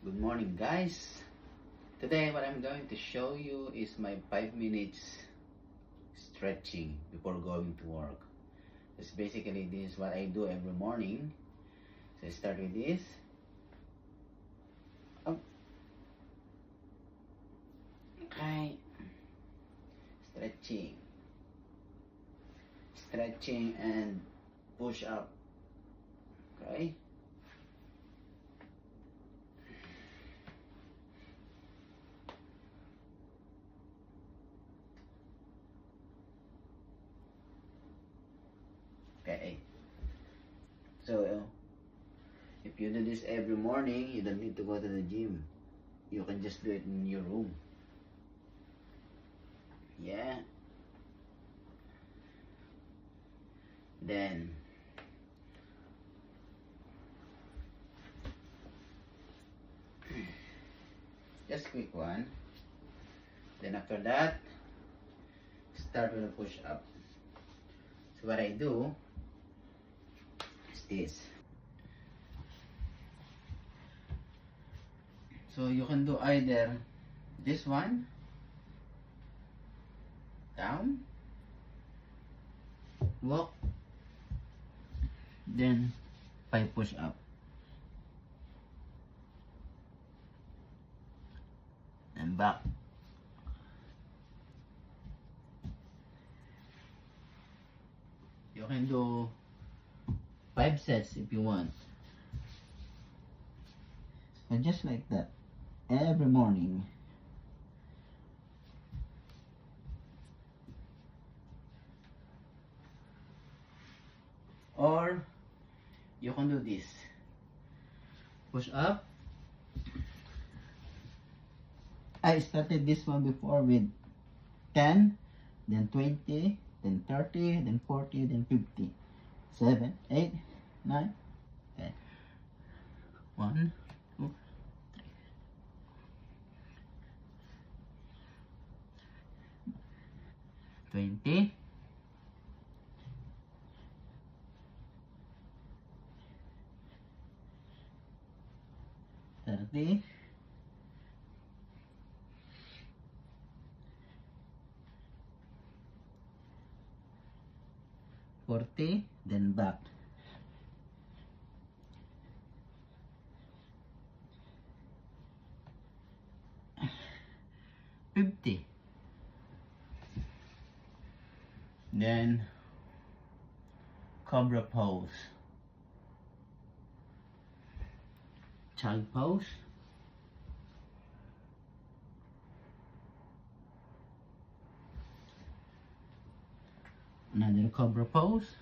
Good morning, guys. Today, what I'm going to show you is my 5 minutes stretching before going to work. It's basically this is what I do every morning. So I start with this. Up. Okay. Stretching and push up. Okay. Okay. So if you do this every morning, you don't need to go to the gym. You can just do it in your room. Yeah. Then just quick one. Then after that, start with a push up. So what I do is this. So you can do either this one, down, walk, then 5 push up. And back. You can do 5 sets if you want. And just like that, every morning. Or you can do this. Push up. I started this one before with 10, then 20, then 30, then 40, then 50. 7, 8, 9, 10. 1, 2, 3. 20. 30. 40, then back. 50. Then cobra pose. Child pose. Another cobra pose.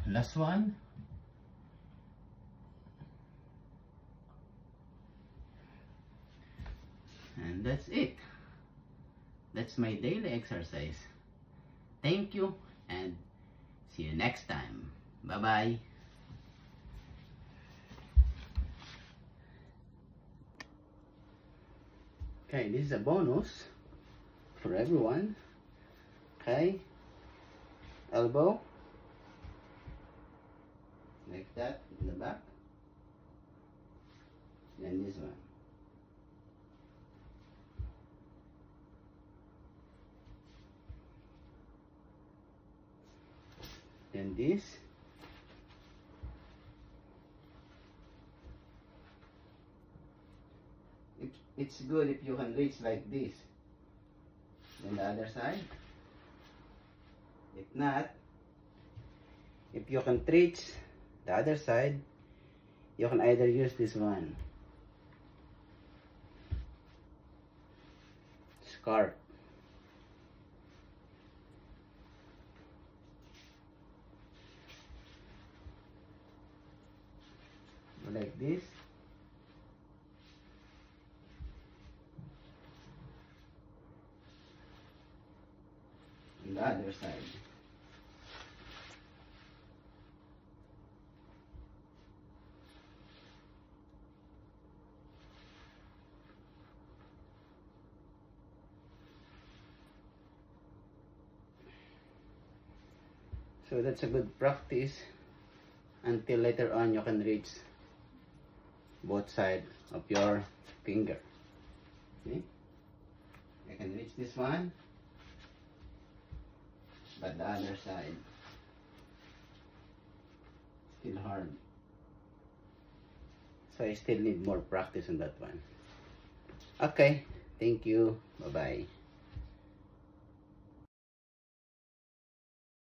Last one. And that's it. That's my daily exercise. Thank you and see you next time. Bye-bye. Okay, this is a bonus for everyone. Okay, elbow, like that in the back, then this one. Then this. It's good if you can reach like this. Then the other side. If not, if you can reach the other side, you can either use this one. Scarf. Like this. And the other side. So that's a good practice until later on you can reach both sides of your finger. See? I can reach this one, but the other side still hard. So I still need more practice on that one. Okay, thank you. Bye-bye.